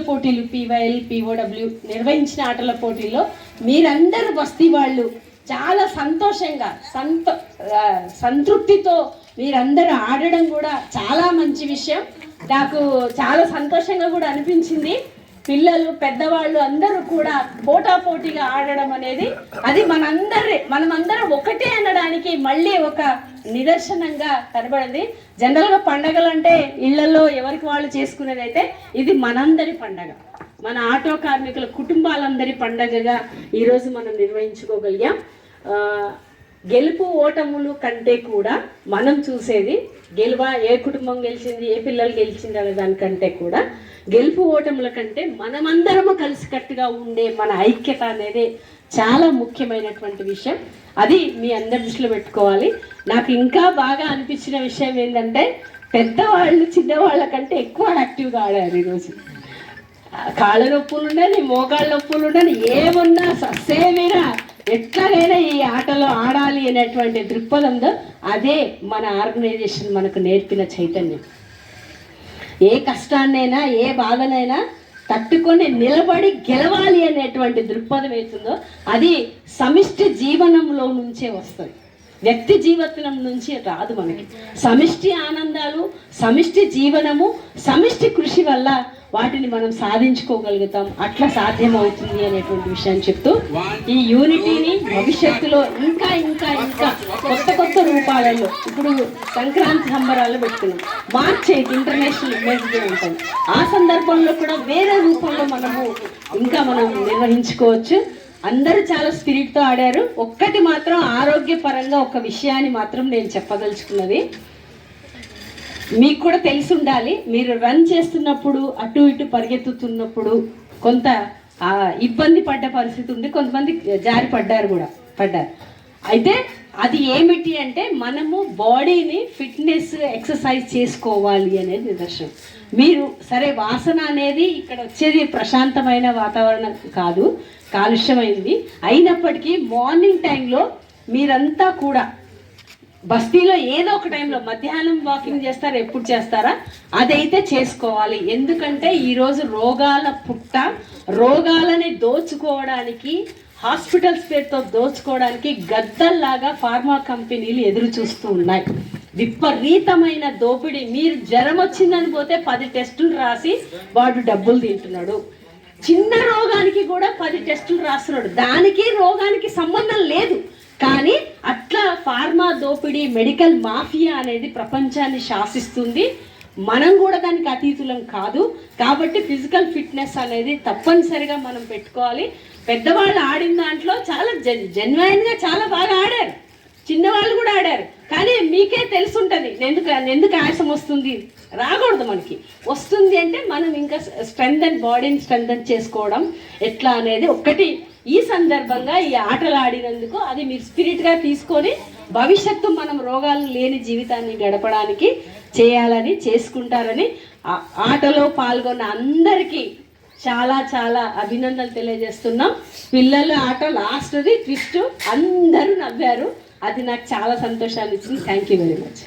పోటీలు PYL POW నిర్వహించిన ఆటల పోటీల్లో మీరందరూ బస్తీ వాళ్ళు చాలా సంతోషంగా సంతృప్తితో మీరందరూ ఆడడం కూడా చాలా మంచి విషయం. నాకు చాలా సంతోషంగా కూడా అనిపించింది. పిల్లలు పెద్దవాళ్ళు అందరూ కూడా పోటాపోటీగా ఆడడం అనేది అది మనమందరం ఒకటే అనడానికి మళ్ళీ ఒక నిదర్శనంగా కనబడింది. జనరల్గా పండగలు అంటే ఇళ్లలో ఎవరికి వాళ్ళు చేసుకునేది అయితే ఇది మనందరి పండగ, మన ఆటో కార్మికుల కుటుంబాలందరి పండగగా ఈరోజు మనం నిర్వహించుకోగలిగాం. గెలుపు ఓటములు కంటే కూడా మనం చూసేది ఏ కుటుంబం గెలిచింది, ఏ పిల్లలు గెలిచింది అనే దానికంటే కూడా గెలుపు ఓటముల కంటే మనమందరము కలిసికట్టుగా ఉండే మన ఐక్యత అనేది చాలా ముఖ్యమైనటువంటి విషయం. అది మీ అందరి దృష్టిలో పెట్టుకోవాలి. నాకు ఇంకా బాగా అనిపించిన విషయం ఏంటంటే పెద్దవాళ్ళు చిన్నవాళ్ళ కంటే ఎక్కువ యాక్టివ్గా ఆడారు ఈరోజు. కాళ్ళ నొప్పులు ఉండని, మోకాళ్ళ నొప్పులు ఉండని, ఏమున్నా ససేమిరా ఎట్లాగైనా ఈ ఆటలో ఆడాలి అనేటువంటి దృక్పథంతో అదే మన ఆర్గనైజేషన్ మనకు నేర్పిన చైతన్యం. ఏ కష్టాన్నైనా ఏ బాధనైనా తట్టుకొని నిలబడి గెలవాలి అనేటువంటి దృక్పథం అవుతుందో అది సమిష్టి జీవనంలో నుంచే వస్తుంది, వ్యక్తి జీవితం నుంచి రాదు. మనకి సమిష్టి ఆనందాలు, సమిష్టి జీవనము, సమిష్టి కృషి వల్ల వాటిని మనం సాధించుకోగలుగుతాం. అట్లా సాధ్యమవుతుంది అనేటువంటి విషయాన్ని చెప్తూ ఈ యూనిటీని భవిష్యత్తులో ఇంకా ఇంకా ఇంకా కొత్త రూపాలలో ఇప్పుడు సంక్రాంతి సంబరాలు పెట్టుకున్నాం, మార్చ్ 8 ఇంటర్నేషనల్ విమెన్స్ డే ఉంటుంది. ఆ సందర్భంలో కూడా వేరే రూపంలో మనం నిర్వహించుకోవచ్చు. అందరూ చాలా స్పిరిట్తో ఆడారు. ఒక్కటి మాత్రం ఆరోగ్యపరంగా ఒక విషయాన్ని మాత్రం నేను చెప్పదలుచుకున్నది, మీకు కూడా తెలిసి ఉండాలి. మీరు రన్ చేస్తున్నప్పుడు అటు ఇటు పరిగెత్తుతున్నప్పుడు కొంత ఇబ్బంది పడ్డ పరిస్థితి ఉంది, కొంతమంది జారి పడ్డారు. అయితే అది ఏమిటి అంటే మనము బాడీని ఫిట్నెస్ ఎక్సర్సైజ్ చేసుకోవాలి అనేది నిదర్శనం. మీరు సరే వాసన అనేది ఇక్కడ వచ్చేది ప్రశాంతమైన వాతావరణం కాదు, కాలుష్యమైంది. అయినప్పటికీ మార్నింగ్ టైంలో మీరంతా కూడా బస్తీలో ఏదో ఒక టైంలో మధ్యాహ్నం వాకింగ్ చేస్తారా, ఎప్పుడు చేస్తారా అదైతే చేసుకోవాలి. ఎందుకంటే ఈరోజు రోగాలని దోచుకోవడానికి, హాస్పిటల్స్ పేరుతో దోచుకోవడానికి గద్దల్లాగా ఫార్మా కంపెనీలు ఎదురు చూస్తూ ఉన్నాయి. విపరీతమైన దోపిడీ. మీరు జ్వరం వచ్చిందని పోతే 10 టెస్టులు రాసి వాడు డబ్బులు తింటున్నాడు. చిన్న రోగానికి కూడా 10 టెస్టులు రాస్తున్నాడు, దానికి రోగానికి సంబంధం లేదు. కానీ అట్లా ఫార్మా దోపిడీ, మెడికల్ మాఫియా అనేది ప్రపంచాన్ని శాసిస్తుంది. మనం కూడా దానికి అతీతులం కాదు. కాబట్టి ఫిజికల్ ఫిట్నెస్ అనేది తప్పనిసరిగా మనం పెట్టుకోవాలి. పెద్దవాళ్ళు ఆడిన దాంట్లో చాలా జెన్యున్గా చాలా బాగా ఆడారు, చిన్నవాళ్ళు కూడా ఆడారు. కానీ మీకే తెలుసుంటుంది ఎందుకు ఆయాసం వస్తుంది, రాకూడదు. మనకి వస్తుంది అంటే మనం ఇంకా బాడీని స్ట్రెంథన్ చేసుకోవడం ఎట్లా అనేది ఒక్కటి ఈ సందర్భంగా ఈ ఆటలు ఆడినందుకు అది మీరు స్పిరిట్గా తీసుకొని భవిష్యత్తు మనం రోగాలు లేని జీవితాన్ని గడపడానికి చేయాలని, చేసుకుంటారని ఆటలో పాల్గొన్న అందరికీ చాలా చాలా అభినందనలు తెలియజేస్తున్నాం. పిల్లల ఆట లాస్ట్ది ట్విస్ట్ అందరూ నవ్వారు, అది నాకు చాలా సంతోషాన్ని ఇచ్చింది. Thank you very much.